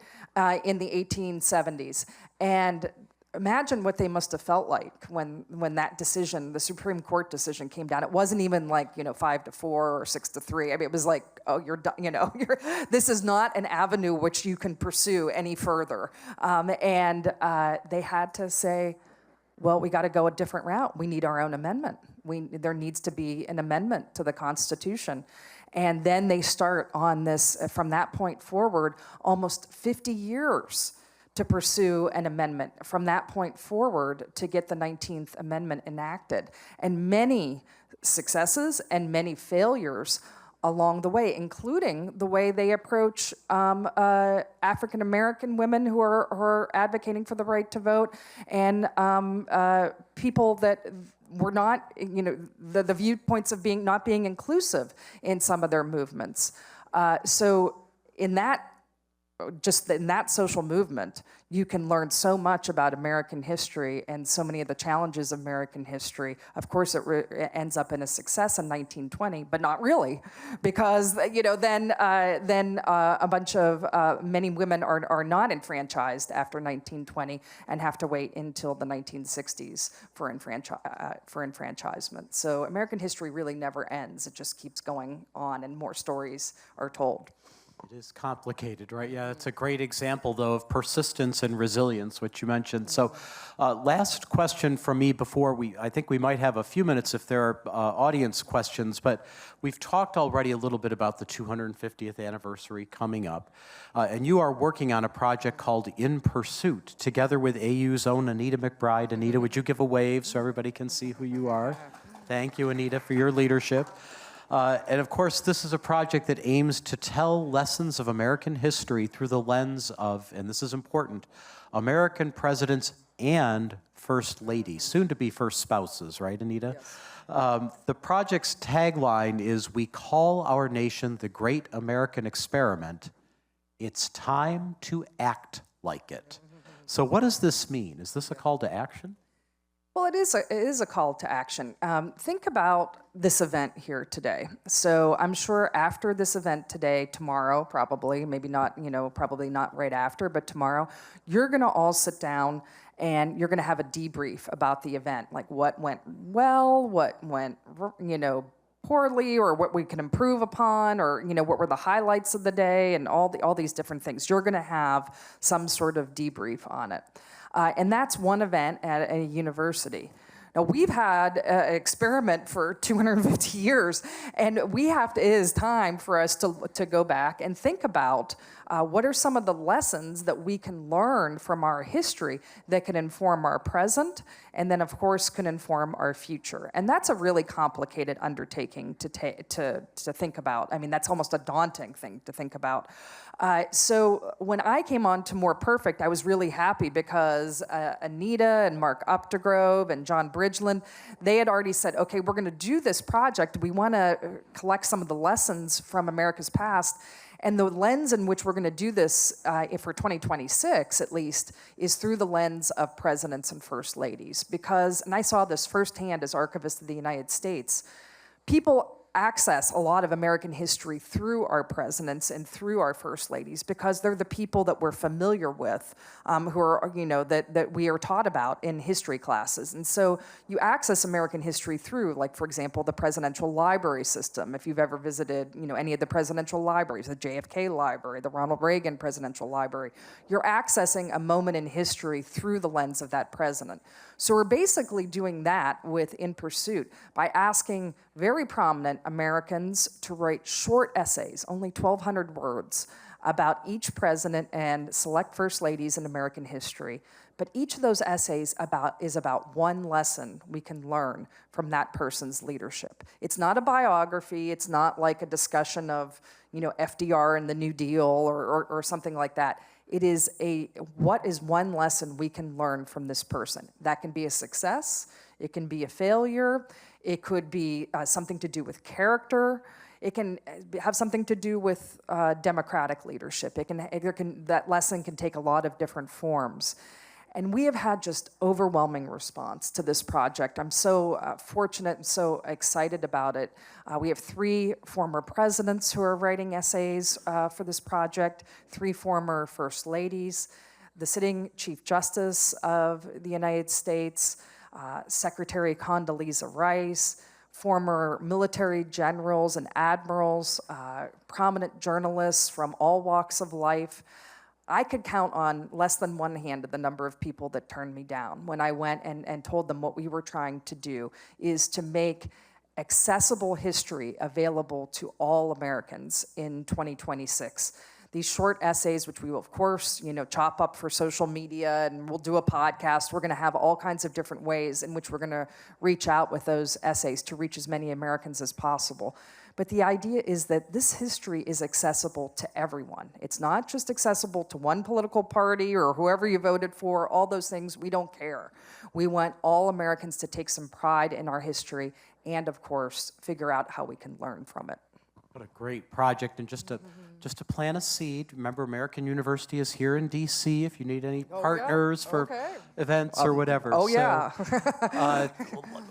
in the 1870s. And imagine what they must have felt like when that decision, the Supreme Court decision, came down. It wasn't even like 5-4 or 6-3. It was like, oh, you're done. This is not an avenue which you can pursue any further. And they had to say, well, we got to go a different route. We need our own amendment. There needs to be an amendment to the Constitution. And then they start on this, from that point forward, almost 50 years to pursue an amendment. From that point forward to get the 19th Amendment enacted. And many successes and many failures along the way, including the way they approach African American women who are advocating for the right to vote, and people that were not, the viewpoints of not being inclusive in some of their movements. So in that social movement, you can learn so much about American history and so many of the challenges of American history. Of course, it ends up in a success in 1920, but not really, because then a bunch of many women are not enfranchised after 1920 and have to wait until the 1960s for enfranchisement. So American history really never ends. It just keeps going on, and more stories are told. It is complicated, right? Yeah, it's a great example, though, of persistence and resilience, which you mentioned. So last question from me before I think we might have a few minutes if there are audience questions, but we've talked already a little bit about the 250th anniversary coming up, and you are working on a project called In Pursuit, together with AU's own Anita McBride. Anita, would you give a wave so everybody can see who you are? Thank you, Anita, for your leadership. And of course, this is a project that aims to tell lessons of American history through the lens of, and this is important, American presidents and first ladies, soon to be first spouses, right, Anita? Yes. The project's tagline is, "We call our nation the great American experiment. It's time to act like it." So what does this mean? Is this a call to action? Well, it is a call to action. Think about this event here today. So I'm sure after this event today, tomorrow, probably, maybe not, probably not right after, but tomorrow, you're going to all sit down and you're going to have a debrief about the event, like what went well, what went, poorly, or what we can improve upon, or what were the highlights of the day, and all these different things. You're going to have some sort of debrief on it. And that's one event at a university. Now, we've had an experiment for 250 years, and it is time for us to go back and think about what are some of the lessons that we can learn from our history that can inform our present, and then, of course, can inform our future. And that's a really complicated undertaking to think about. I mean, that's almost a daunting thing to think about. So when I came on to More Perfect, I was really happy because Anita and Mark Updegrove and John Bridgeland, they had already said, okay, we're going to do this project. We want to collect some of the lessons from America's past And the lens in which we're going to do this, if for 2026 at least, is through the lens of presidents and first ladies. Because, and I saw this firsthand as Archivist of the United States, people access a lot of American history through our presidents and through our first ladies because they're the people that we're familiar with, who are, that we are taught about in history classes. And so you access American history through, like, for example, the presidential library system. If you've ever visited, any of the presidential libraries, the JFK Library, the Ronald Reagan Presidential Library, you're accessing a moment in history through the lens of that president. So we're basically doing that with In Pursuit by asking very prominent Americans to write short essays, only 1,200 words, about each president and select first ladies in American history. But each of those essays is about one lesson we can learn from that person's leadership. It's not a biography. It's not like a discussion of, FDR and the New Deal or something like that. It is what is one lesson we can learn from this person? That can be a success. It can be a failure. It could be something to do with character. It can have something to do with democratic leadership. That lesson can take a lot of different forms. And we have had just overwhelming response to this project. I'm so fortunate and so excited about it. We have 3 former presidents who are writing essays for this project, 3 former first ladies, the sitting Chief Justice of the United States, Secretary Condoleezza Rice, former military generals and admirals, prominent journalists from all walks of life. I could count on less than one hand the number of people that turned me down when I went and told them what we were trying to do is to make accessible history available to all Americans in 2026. These short essays, which we will, of course, chop up for social media, and we'll do a podcast. We're going to have all kinds of different ways in which we're going to reach out with those essays to reach as many Americans as possible. But the idea is that this history is accessible to everyone. It's not just accessible to one political party or whoever you voted for, all those things, we don't care. We want all Americans to take some pride in our history and, of course, figure out how we can learn from it. What a great project. And just to plant a seed, remember American University is here in DC if you need any partners for events or whatever. Oh, yeah.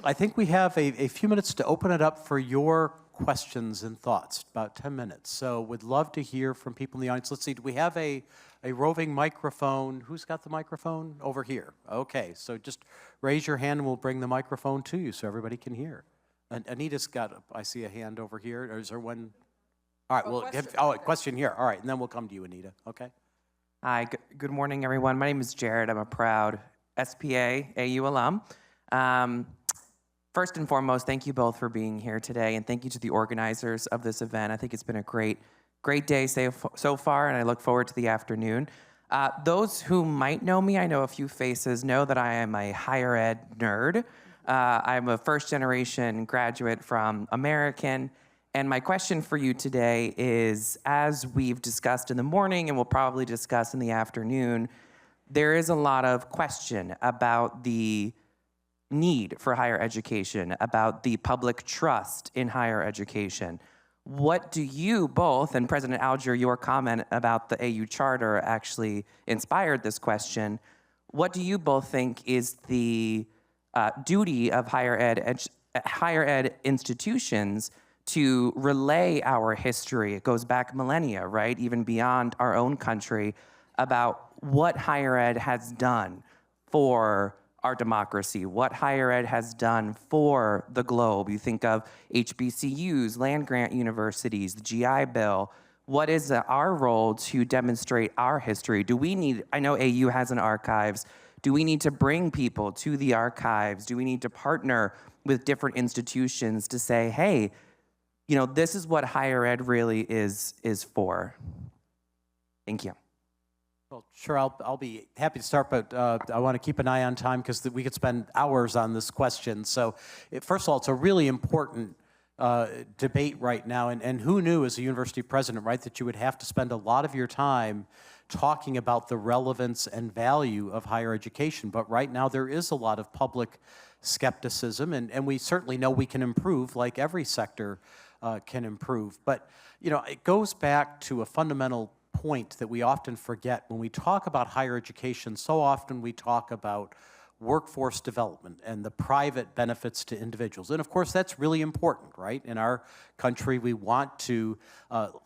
I think we have a few minutes to open it up for your questions and thoughts, about 10 minutes. So would love to hear from people in the audience. Let's see, do we have a roving microphone? Who's got the microphone? Over here. Okay, so just raise your hand and we'll bring the microphone to you so everybody can hear. Anita's got, I see a hand over here. Or is there one? All right, a question here. All right, and then we'll come to you, Anita, okay? Hi, good morning, everyone. My name is Jared. I'm a proud SPA AU alum. First and foremost, thank you both for being here today, and thank you to the organizers of this event. I think it's been a great day so far, and I look forward to the afternoon. Those who might know me, I know a few faces, know that I am a higher ed nerd. I'm a first-generation graduate from American, and my question for you today is, as we've discussed in the morning and we'll probably discuss in the afternoon, there is a lot of question about the need for higher education, about the public trust in higher education. What do you both, and President Alger, your comment about the AU Charter actually inspired this question, what do you both think is the duty of higher ed institutions to relay our history? It goes back millennia, right? Even beyond our own country, about what higher ed has done for our democracy, what higher ed has done for the globe. You think of HBCUs, land-grant universities, the GI Bill. What is our role to demonstrate our history? Do we need, I know AU has an archives, do we need to bring people to the archives? Do we need to partner with different institutions to say, hey, this is what higher ed really is for? Thank you. Well, sure, I'll be happy to start, but I want to keep an eye on time because we could spend hours on this question. So, first of all, it's a really important debate right now, and who knew as a university president, right, that you would have to spend a lot of your time talking about the relevance and value of higher education. But right now there is a lot of public skepticism, and we certainly know we can improve like every sector can improve. But, you know, it goes back to a fundamental point that we often forget. When we talk about higher education, so often we talk about workforce development and the private benefits to individuals. And of course, that's really important, right? In our country, we want to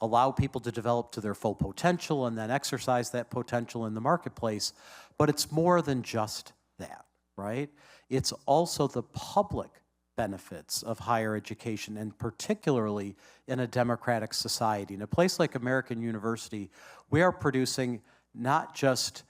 allow people to develop to their full potential and then exercise that potential in the marketplace. But it's more than just that, right? It's also the public benefits of higher education, and particularly in a democratic society. In a place like American University, we are producing not just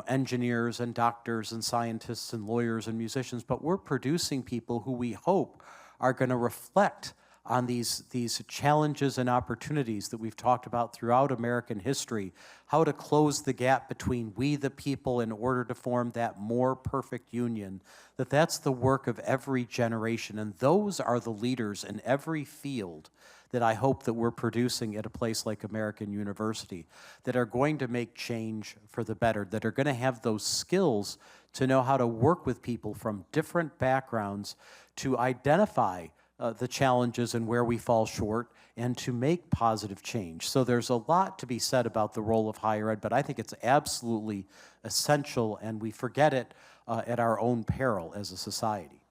engineers and doctors and scientists and lawyers and musicians, but we're producing people who we hope are going to reflect on these challenges and opportunities that we've talked about throughout American history, how to close the gap between we the people in order to form that more perfect union, that's the work of every generation. And those are the leaders in every field that I hope that we're producing at a place like American University, that are going to make change for the better, that are going to have those skills to know how to work with people from different backgrounds to identify the challenges and where we fall short and to make positive change. So there's a lot to be said about the role of higher ed, but I think it's absolutely essential, and we forget it at our own peril as a society.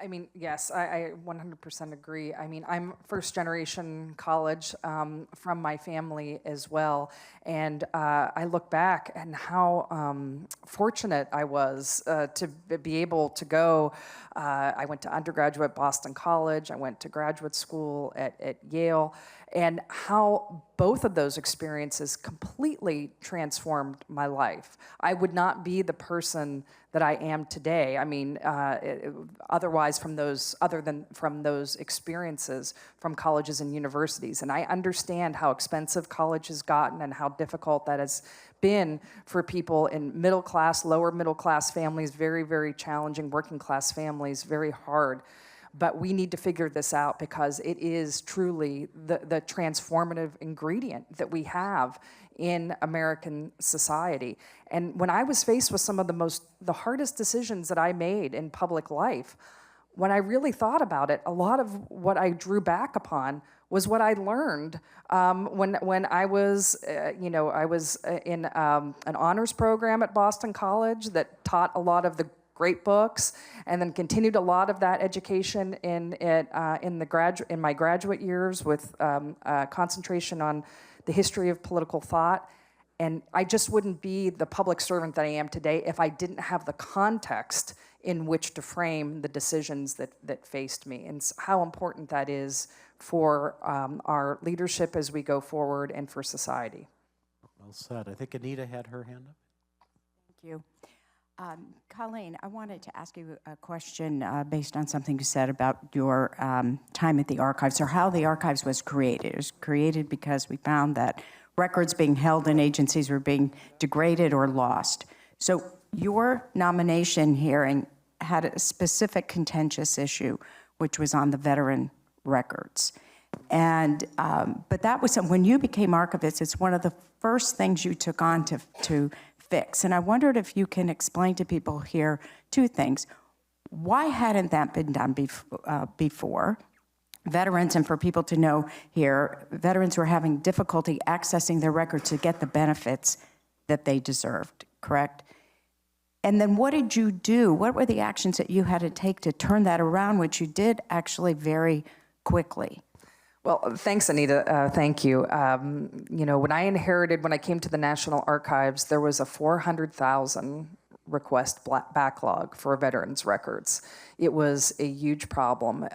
I mean, yes, I 100% agree. I mean, I'm first generation college from my family as well. And I look back and how fortunate I was to be able to go. I went to undergraduate at Boston College. I went to graduate school at Yale. And how both of those experiences completely transformed my life. I would not be the person that I am today. I mean, other than from those experiences from colleges and universities. And I understand how expensive college has gotten and how difficult that has been for people in middle class, lower middle class families, very, very challenging, working class families, very hard. But we need to figure this out because it is truly the transformative ingredient that we have in American society. And when I was faced with some of the hardest decisions that I made in public life, when I really thought about it, a lot of what I drew back upon was what I learned when I was, I was in an honors program at Boston College that taught a lot of the great books, and then continued a lot of that education in my graduate years with concentration on the history of political thought. And I just wouldn't be the public servant that I am today if I didn't have the context in which to frame the decisions that faced me, and how important that is for our leadership as we go forward and for society. Well said. I think Anita had her hand up. Thank you. Colleen, I wanted to ask you a question based on something you said about your time at the archives, or how the archives was created. It was created because we found that records being held in agencies were being degraded or lost. So your nomination hearing had a specific contentious issue, which was on the veteran records. And but that was when you became archivist, it's one of the first things you took on to fix. And I wondered if you can explain to people here two things. Why hadn't that been done before? Veterans, and for people to know here, veterans were having difficulty accessing their records to get the benefits that they deserved, correct? And then what did you do? What were the actions that you had to take to turn that around, which you did actually very quickly? Well, thanks, Anita. Thank you. When I came to the National Archives, there was a 400,000 request backlog for veterans' records. It was a huge problem.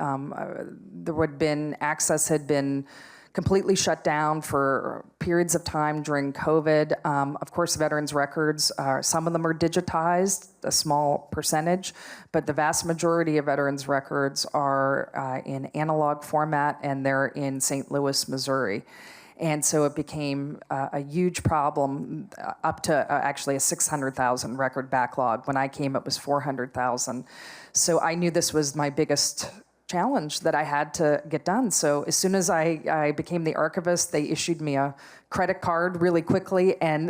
Access had been completely shut down for periods of time during COVID. Of course, veterans' records, some of them are digitized, a small percentage, but the vast majority of veterans' records are in analog format, and they're in St. Louis, Missouri. And so it became a huge problem, up to actually a 600,000 record backlog. When I came, it was 400,000. So I knew this was my biggest challenge that I had to get done. So as soon as I became the archivist, they issued me a credit card really quickly, and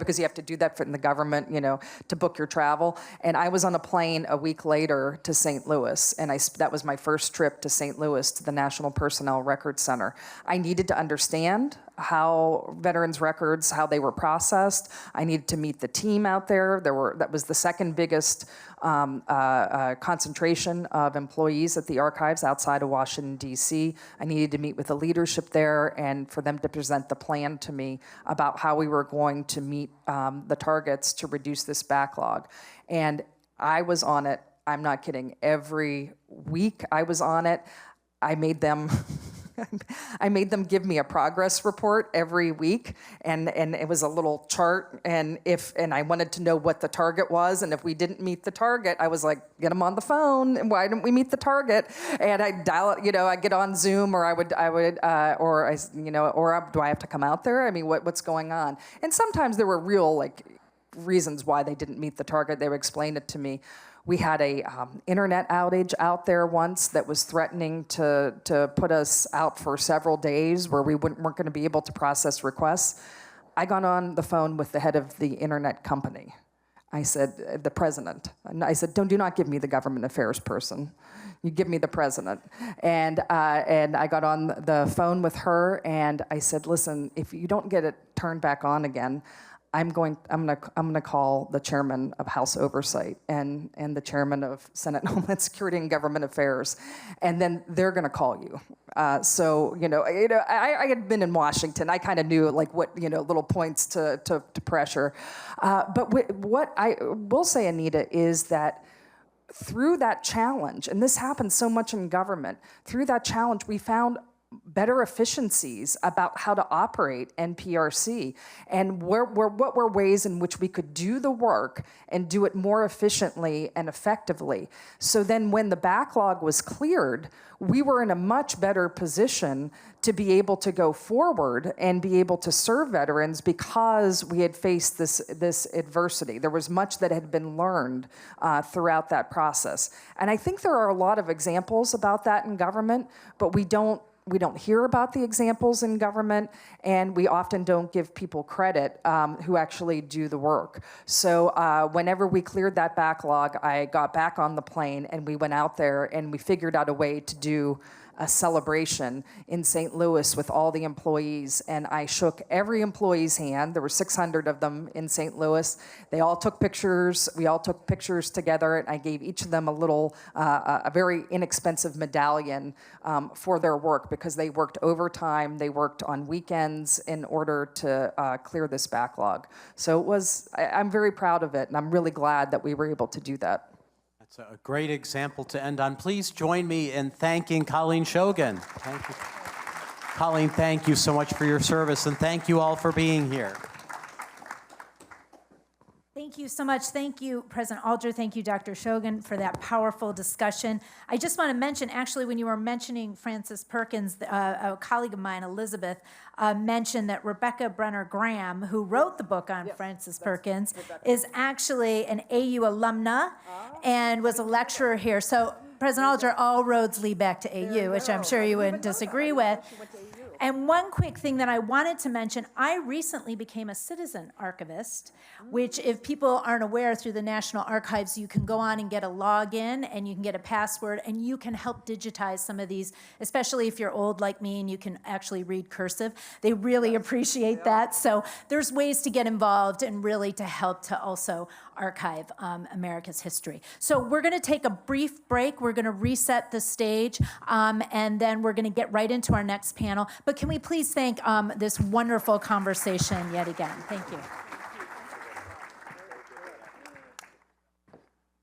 because you have to do that in the government, to book your travel. And I was on a plane a week later to St. Louis, and that was my first trip to St. Louis to the National Personnel Records Center. I needed to understand how veterans' records, how they were processed. I needed to meet the team out there. That was the second biggest concentration of employees at the archives outside of Washington, D.C. I needed to meet with the leadership there and for them to present the plan to me about how we were going to meet the targets to reduce this backlog. And I was on it, I'm not kidding, every week I was on it. I made them give me a progress report every week, and it was a little chart, and I wanted to know what the target was, and if we didn't meet the target, I was like, get them on the phone, and why didn't we meet the target? And I'd dial it, I'd get on Zoom, or or do I have to come out there? I mean, what's going on? And sometimes there were real reasons why they didn't meet the target. They would explain it to me. We had a internet outage out there once that was threatening to put us out for several days where we weren't going to be able to process requests. I got on the phone with the head of the internet company. I said, the president. And I said, do not give me the government affairs person. You give me the president. And I got on the phone with her, and I said, listen, if you don't get it turned back on again, I'm gonna call the chairman of House Oversight and the chairman of Senate Homeland Security and Government Affairs, and then they're gonna call you. I had been in Washington. I kind of knew what little points to pressure. But what I will say, Anita, is that through that challenge, and this happens so much in government, through that challenge we found better efficiencies about how to operate NPRC, and what were ways in which we could do the work and do it more efficiently and effectively. So then when the backlog was cleared, we were in a much better position to be able to go forward and be able to serve veterans because we had faced this adversity. There was much that had been learned throughout that process. And I think there are a lot of examples about that in government, but we don't hear about the examples in government, and we often don't give people credit who actually do the work. So whenever we cleared that backlog, I got back on the plane, and we went out there, and we figured out a way to do a celebration in St. Louis with all the employees, and I shook every employee's hand. There were 600 of them in St. Louis. They all took pictures. We all took pictures together, and I gave each of them a very inexpensive medallion for their work because they worked overtime. They worked on weekends in order to clear this backlog. So I'm very proud of it, and I'm really glad that we were able to do that. It's a great example to end on. Please join me in thanking Colleen Shogan. Thank you. Colleen, thank you so much for your service, and thank you all for being here. Thank you so much. Thank you, President Alger. Thank you, Dr. Shogan, for that powerful discussion. I just want to mention, actually, when you were mentioning Frances Perkins, a colleague of mine, Elizabeth, mentioned that Rebecca Brenner Graham, who wrote the book on Frances Perkins, is actually an AU alumna and was a lecturer here. So, President Alger, all roads lead back to AU, which I'm sure you wouldn't disagree with. And one quick thing that I wanted to mention, I recently became a citizen archivist, which if people aren't aware, through the National Archives, you can go on and get a login and you can get a password and you can help digitize some of these, especially if you're old like me and you can actually read cursive. They really appreciate that. So there's ways to get involved and really to help to also archive America's history. So we're going to take a brief break. We're going to reset the stage, and then we're going to get right into our next panel. But can we please thank this wonderful conversation yet again? Thank you.